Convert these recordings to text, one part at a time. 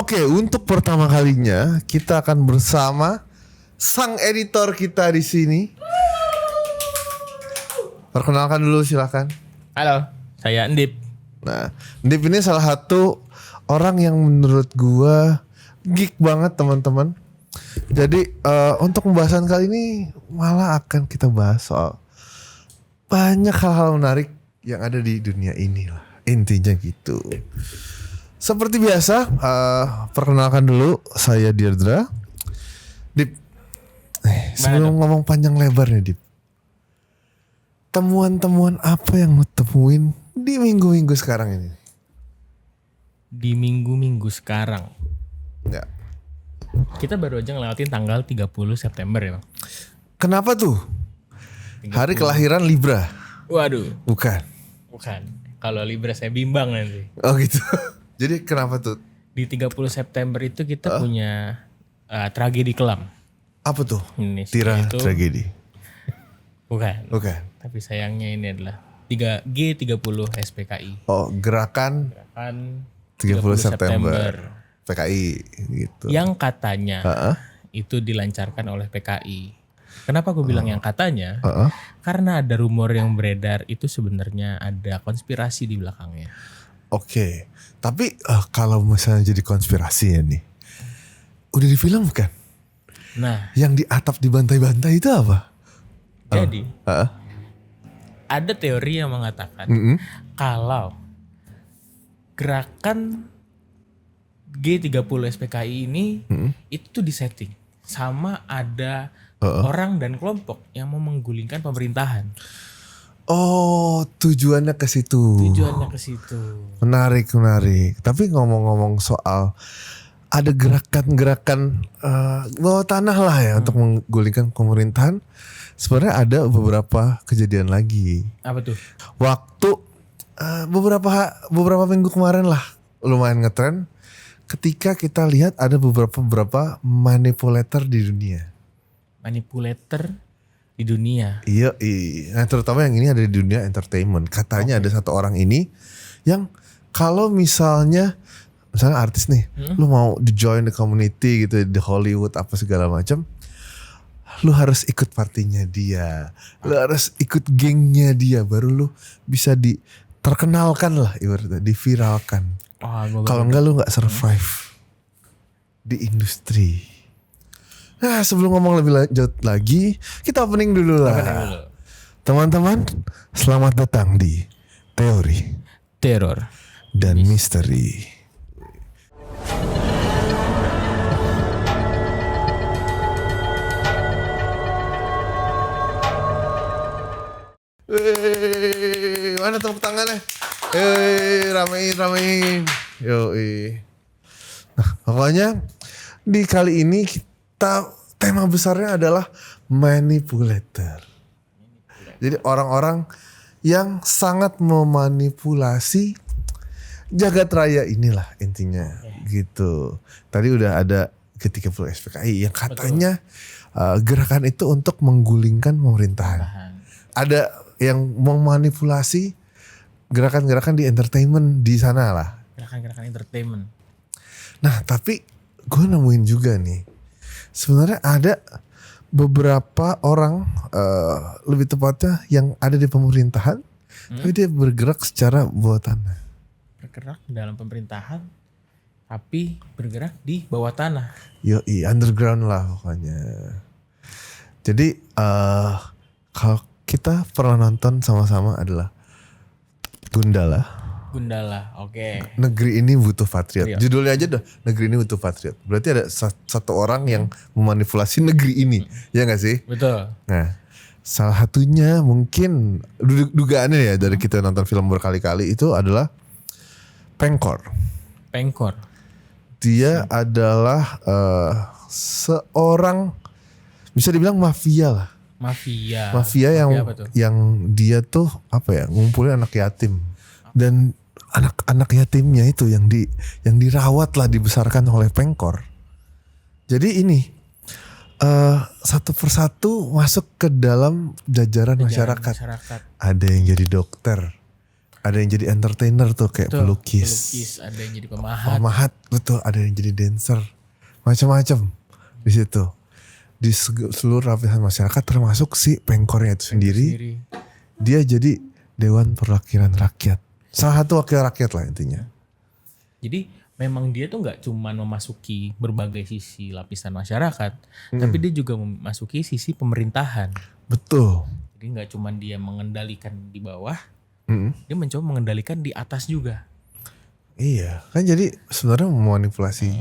Oke, untuk pertama kalinya kita akan bersama sang editor kita di sini. Perkenalkan dulu silakan. Halo, saya Endip. Nah, Dip ini salah satu orang yang menurut gua geek banget teman-teman. Jadi untuk pembahasan kali ini malah akan kita bahas soal banyak hal-hal menarik yang ada di dunia ini lah. Intinya gitu. Seperti biasa, perkenalkan dulu saya Dirdra. Dip, sebelum ngomong panjang lebar nih Dip, temuan-temuan apa yang lo temuin di minggu-minggu sekarang ini? Di minggu-minggu sekarang Ya. kita baru aja ngelewatin tanggal 30 September ya Bang. Kenapa tuh? 30. Hari kelahiran Libra? Waduh, Bukan. kalau Libra saya bimbang nanti. Oh gitu. Jadi kenapa tuh? Di 30 September itu kita punya tragedi kelam Apa tuh? Indonesia. Tira Itu tragedi? bukan. Bukan. Tapi sayangnya ini adalah G30 SPKI. Oh, gerakan Kan 30 September. PKI gitu. Yang katanya Heeh. itu dilancarkan oleh PKI. Kenapa gue bilang yang katanya? Heeh. Karena ada rumor yang beredar itu sebenarnya ada konspirasi di belakangnya. Oke. Tapi kalau misalnya jadi konspirasi ya nih. Udah di film kan? Nah, Yang di atap dibantai-bantai itu apa? jadi Heeh. ada teori yang mengatakan Mm-mm. kalau gerakan G30 SPKI ini itu disetting sama ada orang dan kelompok yang mau menggulingkan pemerintahan. Oh, tujuannya ke situ. Tujuannya ke situ. Menarik. Tapi ngomong-ngomong soal ada gerakan-gerakan bawah tanah lah ya untuk menggulingkan pemerintahan. Sebenarnya ada beberapa kejadian lagi. Apa tuh? Waktu beberapa minggu kemarin lah lumayan ngetren ketika kita lihat ada beberapa manipulator di dunia. Manipulator di dunia. Iya. Nah, terutama yang ini ada di dunia entertainment. Katanya ada satu orang ini yang kalau misalnya artis nih, lu mau di join the community gitu di Hollywood apa segala macam, lu harus ikut partinya dia, lu harus ikut gengnya dia, baru lu bisa terkenalkan lah, ibaratnya diviralkan. Kalau enggak lu nggak survive di industri. Nah, sebelum ngomong lebih lanjut lagi, kita opening dulu lah. Teman-teman, selamat datang di Teori Teror dan Misteri. Mana tepuk tangannya? Ramein. Yoi. Nah, pokoknya di kali ini tema besarnya adalah manipulator. Jadi orang-orang yang sangat memanipulasi jagat raya inilah intinya gitu. Tadi udah ada G30 SPKI yang katanya gerakan itu untuk menggulingkan pemerintahan. Ada yang memanipulasi gerakan-gerakan di entertainment di sana lah. Gerakan-gerakan entertainment. Nah, tapi gue nemuin juga nih. Sebenarnya ada beberapa orang, lebih tepatnya yang ada di pemerintahan, tapi dia bergerak secara bawah tanah. Bergerak dalam pemerintahan, tapi bergerak di bawah tanah. Yoi, underground lah pokoknya. Jadi kalau kita pernah nonton sama-sama adalah Gundala. Oke. Negeri ini butuh patriot. Iya. Judulnya aja dah, negeri ini butuh patriot. Berarti ada satu orang yang memanipulasi negeri ini, ya nggak sih? Betul. Nah, salah satunya mungkin dugaannya ya dari kita nonton film berkali-kali itu adalah Pengkor. Dia adalah seorang bisa dibilang mafia lah. Mafia yang dia tuh apa ya, ngumpulin anak yatim dan anak-anak yatimnya itu yang dirawat lah, dibesarkan oleh Pengkor. Jadi ini satu persatu masuk ke dalam jajaran masyarakat. Ada yang jadi dokter, Ada yang jadi entertainer tuh kayak Betul, pelukis. ada yang jadi pemahat. Pemahat, betul. Ada yang jadi dancer. Macam-macam di situ. Di seluruh lapisan masyarakat termasuk si pengkornya itu sendiri. Dia jadi Dewan Perwakilan Rakyat. Salah satu wakil rakyat lah intinya. Jadi memang dia tuh nggak cuma memasuki berbagai sisi lapisan masyarakat, tapi dia juga memasuki sisi pemerintahan. Betul. Jadi nggak cuma dia mengendalikan di bawah, dia mencoba mengendalikan di atas juga. Iya, kan jadi sebenarnya memanipulasi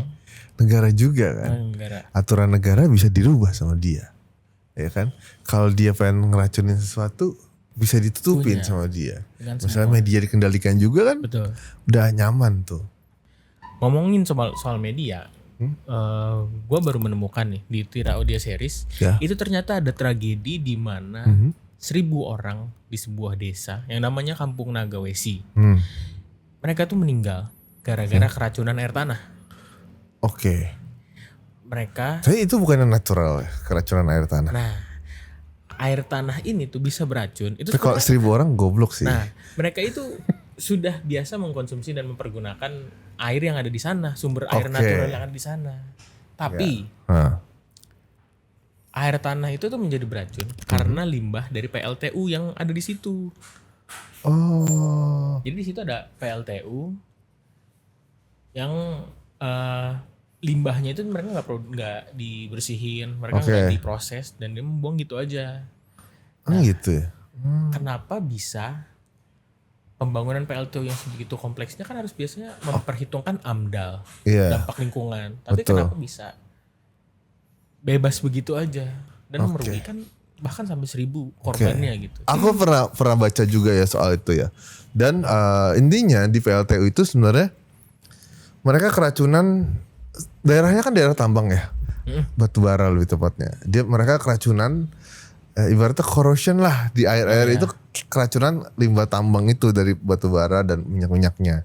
negara juga kan. Aturan negara bisa dirubah sama dia. Ya kan? Kalau dia pengen ngeracunin sesuatu bisa ditutupin sama dia. Misalnya media dikendalikan juga kan. Betul. Udah nyaman tuh. Ngomongin soal media, gue baru menemukan nih di Tira Audio Series, itu ternyata ada tragedi di mana 1.000 orang di sebuah desa yang namanya Kampung Nagawesi. Mereka tuh meninggal gara-gara keracunan air tanah. Oke. Mereka. Tapi itu bukan yang natural ya, keracunan air tanah. Nah, air tanah ini tuh bisa beracun. Itu kalau 1.000 orang goblok sih. Nah, mereka itu sudah biasa mengkonsumsi dan mempergunakan air yang ada di sana, sumber air natural yang ada di sana. Tapi air tanah itu tuh menjadi beracun karena limbah dari PLTU yang ada di situ. Oh. Jadi di situ ada PLTU yang limbahnya itu mereka nggak dibersihin, mereka nggak diproses dan dia membuang gitu aja. Nah, gitu ya. Kenapa bisa pembangunan PLTU yang sebegitu kompleksnya kan harus biasanya memperhitungkan AMDAL, dampak lingkungan. Tapi kenapa bisa bebas begitu aja dan merugikan bahkan sampai 1.000 korbannya gitu. Aku pernah baca juga ya soal itu ya. Dan intinya di PLTU itu sebenarnya mereka keracunan, daerahnya kan daerah tambang ya, batu bara lebih tepatnya. Mereka keracunan, ibaratnya corrosion lah di air itu, keracunan limbah tambang itu dari batu bara dan minyak-minyaknya.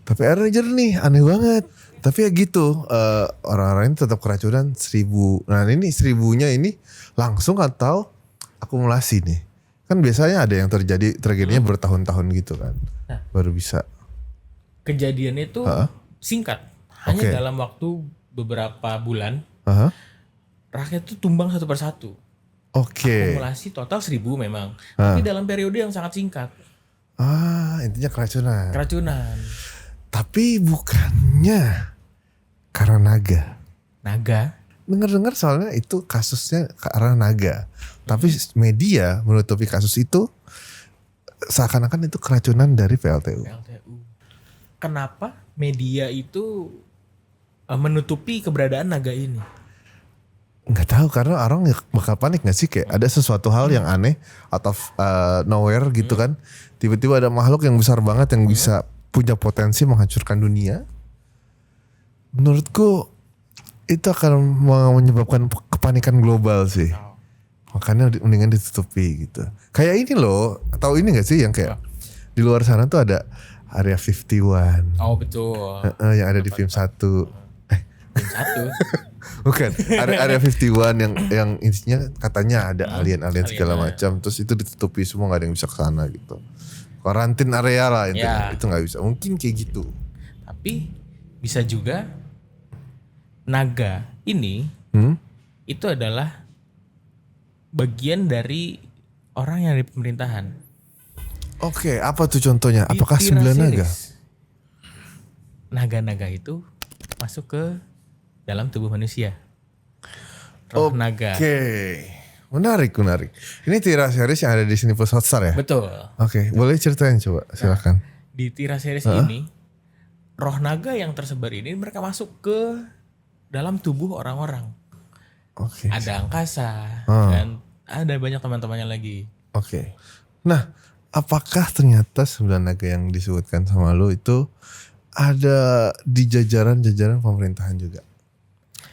Tapi airnya jernih, aneh banget. Tapi ya gitu, orang-orang ini tetap keracunan 1.000. Nah ini 1.000-nya ini langsung atau akumulasi nih. Kan biasanya ada yang terjadi tragedinya bertahun-tahun gitu kan, baru bisa. Kejadiannya itu singkat, hanya dalam waktu beberapa bulan, rakyat itu tumbang satu persatu. Akumulasi total 1.000 memang, tapi dalam periode yang sangat singkat. Intinya keracunan. Tapi bukannya karena naga. Dengar-dengar soalnya itu kasusnya karena naga. Tapi media menutupi kasus itu seakan-akan itu keracunan dari PLTU. Kenapa media itu menutupi keberadaan naga ini? Nggak tahu, karena orang bakal panik nggak sih, kayak ada sesuatu hal yang aneh atau nowhere gitu kan, tiba-tiba ada makhluk yang besar banget yang bisa punya potensi menghancurkan dunia. Menurutku itu akan menyebabkan kepanikan global sih. Makanya mendingan ditutupi gitu. Kayak ini loh, tahu ini nggak sih yang kayak di luar sana tuh ada Area 51. Oh betul. Yang ada di film 1. Film 1. Bukan, Area 51 yang intinya katanya ada alien-alien segala macam, terus itu ditutupi semua, nggak ada yang bisa ke sana gitu. Karantin area lah intinya, itu nggak bisa. Mungkin kayak gitu. Tapi bisa juga naga ini itu adalah bagian dari orang yang ada di pemerintahan. Oke, apa tuh contohnya? Apakah 9 naga? Naga-naga itu masuk ke dalam tubuh manusia. Roh naga. Oke. Menarik. Ini Tira series yang ada di sini Plus Hotstar ya? Betul. Oke, boleh ceritain coba, silakan. Di Tira series ini, roh naga yang tersebar ini mereka masuk ke dalam tubuh orang-orang. Oke. Ada angkasa dan ada banyak teman-temannya lagi. Oke. Nah, apakah ternyata 9 naga yang disebutkan sama lo itu ada di jajaran-jajaran pemerintahan juga?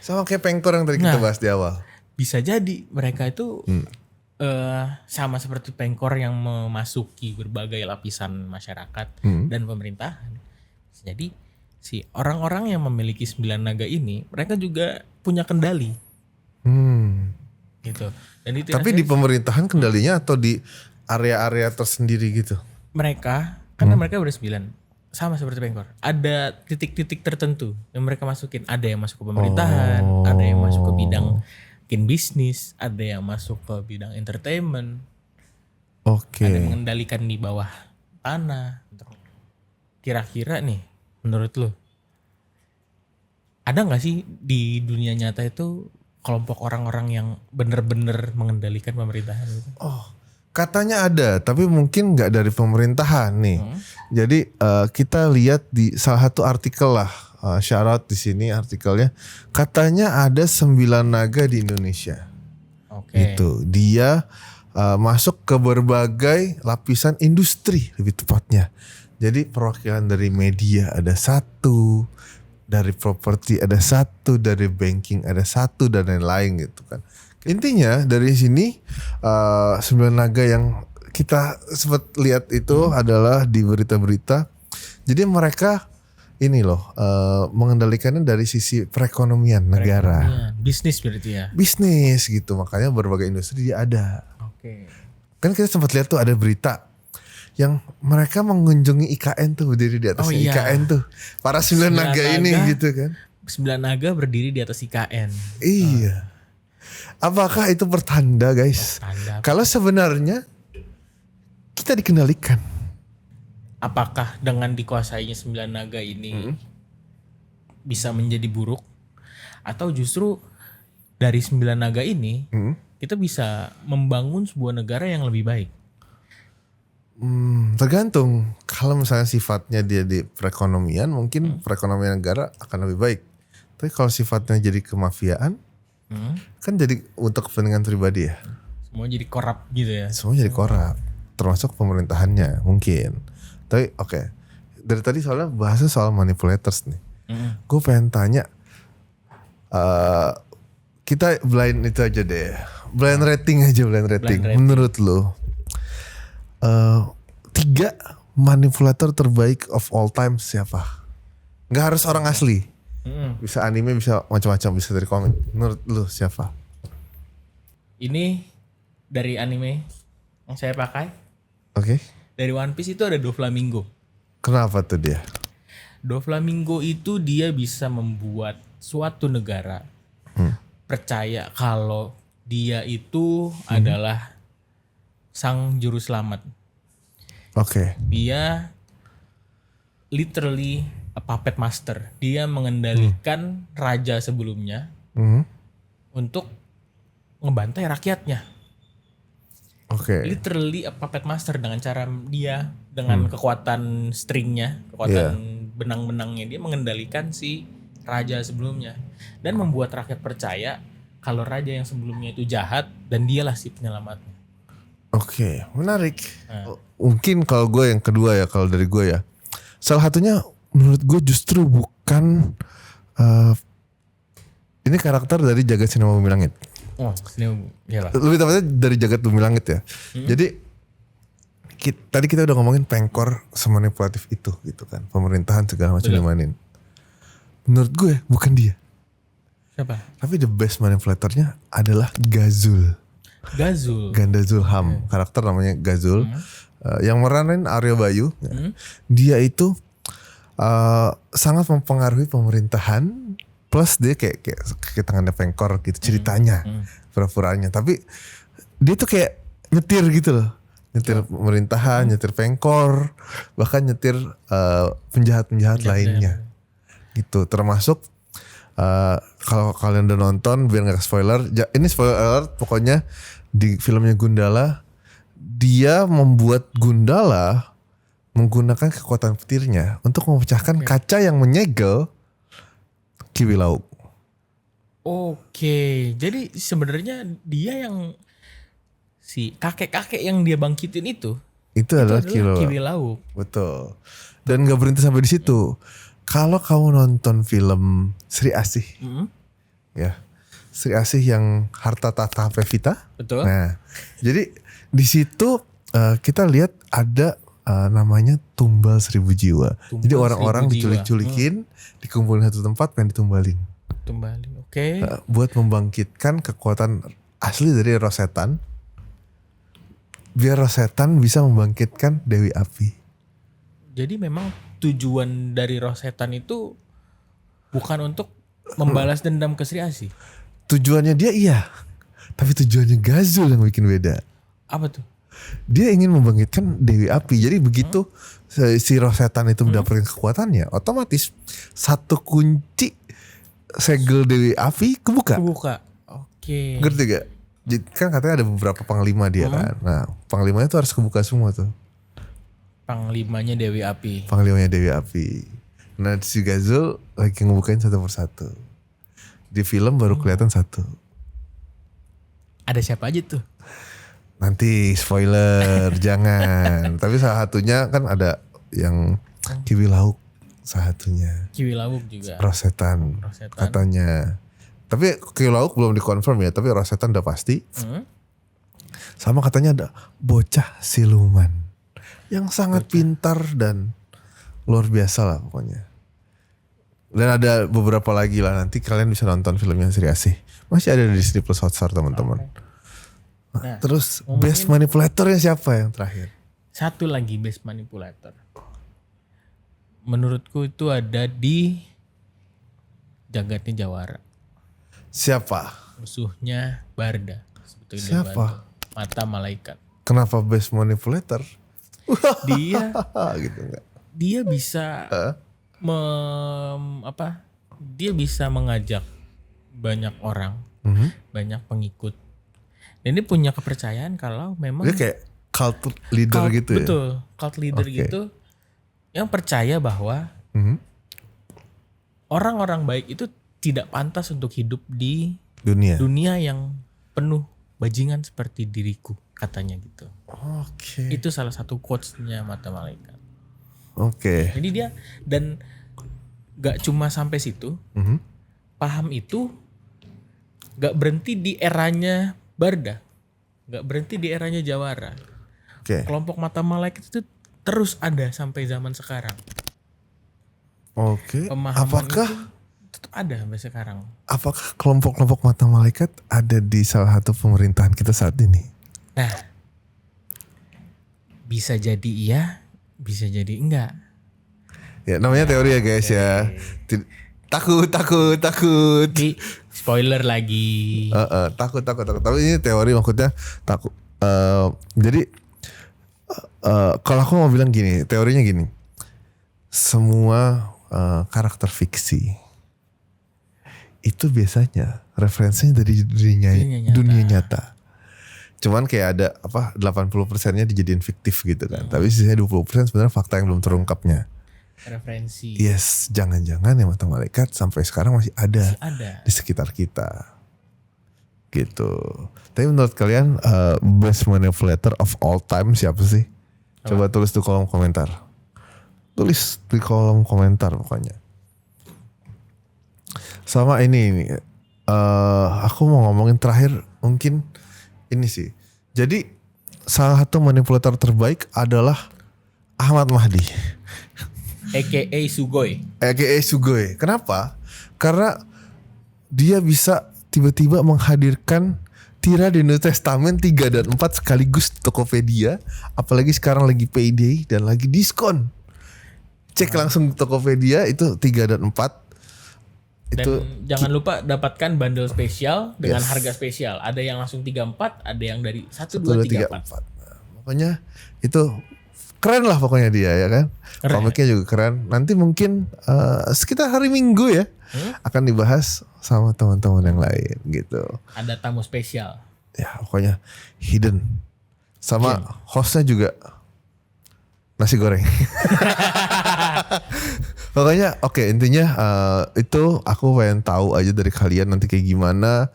Sama kayak Pengkor yang tadi kita bahas di awal. Bisa jadi mereka itu sama seperti Pengkor yang memasuki berbagai lapisan masyarakat dan pemerintahan. Jadi si orang-orang yang memiliki 9 naga ini mereka juga punya kendali. Gitu. Dan tapi di pemerintahan kendalinya atau di area-area tersendiri gitu? mereka karena mereka udah 9 sama seperti Pengkor. Ada titik-titik tertentu yang mereka masukin. Ada yang masuk ke pemerintahan, ada yang masuk ke bidang mungkin bisnis, ada yang masuk ke bidang entertainment. Oke. Ada yang mengendalikan di bawah tanah. Kira-kira nih menurut lo ada nggak sih di dunia nyata itu kelompok orang-orang yang benar-benar mengendalikan pemerintahan gitu? Katanya ada, tapi mungkin nggak dari pemerintahan nih. Jadi kita lihat di salah satu artikel lah, syarat di sini artikelnya, katanya ada 9 naga di Indonesia. Oke. Itu dia masuk ke berbagai lapisan industri lebih tepatnya. Jadi perwakilan dari media ada 1, dari properti ada 1, dari banking ada 1 dan lain-lain gitu kan. Intinya dari sini 9 naga yang kita sempat lihat itu adalah di berita-berita. Jadi mereka ini loh mengendalikannya dari sisi perekonomian negara. Bisnis berarti ya. Bisnis gitu, makanya berbagai industri dia ada. Oke. Kan kita sempat lihat tuh ada berita yang mereka mengunjungi IKN tuh, berdiri di atas IKN tuh. Para 9 naga ini gitu kan. 9 naga berdiri di atas IKN. Iya. Apakah itu pertanda guys? Pertanda. Kalau sebenarnya kita dikendalikan. Apakah dengan dikuasainya 9 naga ini bisa menjadi buruk? Atau justru dari 9 naga ini kita bisa membangun sebuah negara yang lebih baik? Tergantung. Kalau misalnya sifatnya dia di perekonomian, mungkin perekonomian negara akan lebih baik. Tapi kalau sifatnya jadi kemafiaan, kan jadi untuk kepentingan pribadi ya. Semua jadi korup gitu ya. Semua jadi korup, termasuk pemerintahannya mungkin. Tapi oke. Dari tadi soalnya bahasnya soal manipulators nih. Gue pengen tanya, kita blind itu aja deh. Blind rating aja, blind rating. Menurut lo 3 manipulator terbaik of all time siapa? Gak harus orang asli. Bisa anime, bisa macam-macam, bisa dari komik. Menurut lu siapa? Ini dari anime yang saya pakai. Oke. Dari One Piece itu ada Doflamingo. Kenapa tuh dia? Doflamingo itu dia bisa membuat suatu negara percaya kalau dia itu adalah sang juru selamat. Oke. Dia literally a puppet master. Dia mengendalikan raja sebelumnya untuk ngebantai rakyatnya. Oke. Literally a puppet master dengan cara dia dengan kekuatan stringnya, kekuatan benang-benangnya dia mengendalikan si raja sebelumnya dan membuat rakyat percaya kalau raja yang sebelumnya itu jahat dan dialah si penyelamatnya. Oke, menarik. Mungkin kalau gue yang kedua ya, kalau dari gue ya, salah satunya menurut gue justru bukan ini karakter dari Jagat Cinema Bumi Langit. Lebih tepatnya dari Jagat Bumi Langit ya. Jadi tadi kita udah ngomongin Pengkor semanipulatif itu gitu kan, pemerintahan segala macam dimainin. Menurut gue bukan dia. Siapa? Tapi the best manipulatornya adalah Gazul. Ganda Zulham, karakter namanya Gazul, yang meranin Aryo Bayu. Dia itu sangat mempengaruhi pemerintahan, plus dia kayak tangannya Pengkor gitu ceritanya, pura-puranya. Tapi dia tuh kayak nyetir gitu loh, nyetir pemerintahan, nyetir Pengkor, bahkan nyetir penjahat-penjahat lainnya, gitu. Termasuk kalau kalian udah nonton, biar nggak spoiler, ini spoiler alert, pokoknya di filmnya Gundala, dia membuat Gundala menggunakan kekuatan petirnya untuk memecahkan kaca yang menyegel Kiwi Laut. Oke, jadi sebenarnya dia yang si kakek-kakek yang dia bangkitin itu adalah Kiwi Laut. Betul. Dan nggak berhenti sampai di situ. Kalau kamu nonton film Sri Asih, ya Sri Asih yang Harta Tahta Pevita. Betul. Nah, jadi di situ kita lihat ada namanya Tumbal 1000 Jiwa. Jadi orang-orang diculik-culikin, dikumpulin satu tempat, pengen ditumbalin. Oke. Buat membangkitkan kekuatan asli dari roh setan biar roh setan bisa membangkitkan Dewi Api. Jadi memang tujuan dari roh setan itu bukan untuk membalas dendam ke Sri Asih. Tujuannya dia iya, tapi tujuannya Ghazul yang bikin beda. Apa tuh? Dia ingin membangkitkan Dewi Api. Jadi begitu si roh setan itu mendapatkan kekuatannya, otomatis satu kunci segel Dewi Api kebuka. Oke. Ngerti gak? Jadi kan katanya ada beberapa panglima dia kan. Nah, panglimanya tuh harus kebuka semua tuh. Panglimanya Dewi Api. Panglimanya Dewi Api. Nah, si Ghazul lagi ngebukain satu persatu. Di film baru kelihatan satu. Ada siapa aja tuh? Nanti spoiler jangan. Tapi salah satunya kan ada yang Kiwi Lauk, salah satunya. Kiwi Lauk juga. Roh setan katanya. Tapi Kiwi Lauk belum dikonfirm ya, tapi roh setan udah pasti. Sama katanya ada bocah siluman yang sangat pintar dan luar biasa lah pokoknya. Dan ada beberapa lagi lah, nanti kalian bisa nonton filmnya Sri Asih. Masih ada di Disney Plus Hotstar teman-teman. Nah, terus best manipulatornya siapa yang terakhir? Satu lagi best manipulator. Menurutku itu ada di Jagatnya Jawara. Siapa? Musuhnya Barda. Sebetulnya Siapa? Mata Malaikat. Kenapa best manipulator? Dia gitu enggak? Dia bisa dia bisa mengajak banyak orang, banyak pengikut. Dan dia punya kepercayaan kalau memang dia kayak cult leader gitu ya. Betul, cult leader gitu yang percaya bahwa orang-orang baik itu tidak pantas untuk hidup di dunia yang penuh bajingan seperti diriku, katanya gitu. Oke. Itu salah satu quotes-nya Mata Malaikat. Oke. Jadi dia dan gak cuma sampai situ, paham itu gak berhenti di eranya Barda, gak berhenti di eranya Jawara. Kelompok Mata Malaikat itu terus ada sampai zaman sekarang. Pemahaman Apakah itu tetap ada sampai sekarang? Apakah kelompok-kelompok Mata Malaikat ada di salah satu pemerintahan kita saat ini? Nah, bisa jadi iya, bisa jadi enggak. Ya namanya teori ya guys ya. Takut. Di spoiler lagi. Takut. Tapi ini teori maksudnya takut. Jadi kalau aku mau bilang gini, teorinya gini. Semua karakter fiksi itu biasanya referensinya dari dunia nyata. Cuman kayak ada 80%-nya dijadiin fiktif gitu kan. Tapi sisanya 20% sebenarnya fakta yang belum terungkapnya. Referensi. Yes, jangan-jangan ya Mata Malaikat sampai sekarang masih ada di sekitar kita. Gitu. Tapi menurut kalian best manipulator of all time siapa sih? Coba tulis di kolom komentar. Tulis di kolom komentar pokoknya. Sama ini aku mau ngomongin terakhir mungkin ini sih. Jadi salah satu manipulator terbaik adalah Ahmad Mahdi. AKA Sugoi. Kenapa? Karena dia bisa tiba-tiba menghadirkan Tira di New Testament 3 dan 4 sekaligus di Tokopedia. Apalagi sekarang lagi payday dan lagi diskon. Cek langsung di Tokopedia itu 3 dan 4. Dan jangan lupa dapatkan bundle spesial dengan harga spesial. Ada yang langsung 34, ada yang dari 1, 2, 3, 4. Nah, pokoknya itu keren lah pokoknya dia ya kan. Komiknya juga keren. Nanti mungkin sekitar hari Minggu ya akan dibahas sama teman-teman yang lain gitu. Ada tamu spesial. Ya pokoknya hidden. Sama hostnya juga nasi goreng. Pokoknya intinya itu aku pengen tahu aja dari kalian nanti kayak gimana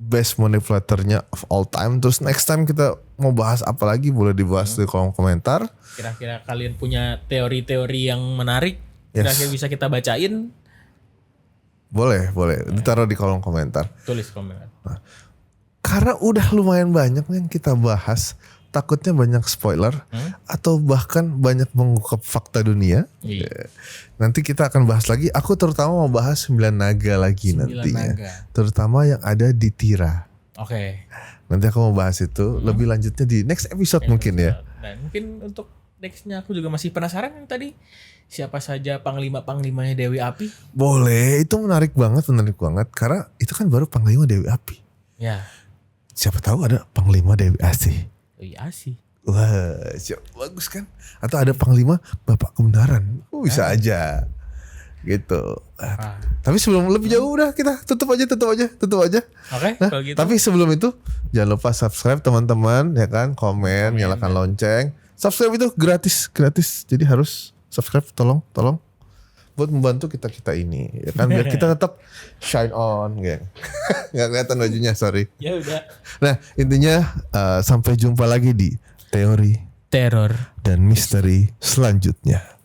best manipulatornya of all time. Terus next time kita mau bahas apa lagi boleh dibahas di kolom komentar. Kira-kira kalian punya teori-teori yang menarik, kira-kira bisa kita bacain? Boleh ditaruh di kolom komentar. Tulis komentar. Nah, karena udah lumayan banyak yang kita bahas, takutnya banyak spoiler atau bahkan banyak mengungkap fakta dunia. Nanti kita akan bahas lagi. Aku terutama mau bahas 9 naga lagi nantinya. Terutama yang ada di Tira. Oke. Nanti aku mau bahas itu lebih lanjutnya di next episode mungkin ya. Dan mungkin untuk nextnya aku juga masih penasaran yang tadi siapa saja panglima-panglimanya Dewi Api. Boleh, itu menarik banget karena itu kan baru panglima Dewi Api. Ya. Siapa tahu ada panglima Dewi Asih. Dewi Asih. Wah, bagus kan? Atau ada panglima Bapak Kebenaran. Bisa aja. Gitu. Tapi sebelum lebih jauh udah kita tutup aja. Oke, Nah, kalau gitu. tapi sebelum itu jangan lupa subscribe teman-teman ya kan, komen, nyalakan lonceng. Subscribe itu gratis. Jadi harus subscribe, tolong buat membantu kita ini ya kan, biar kita tetap shine on, geng. Nggak kelihatan bajunya, sorry. Ya udah. Nah, intinya sampai jumpa lagi di teori Teror dan misteri selanjutnya.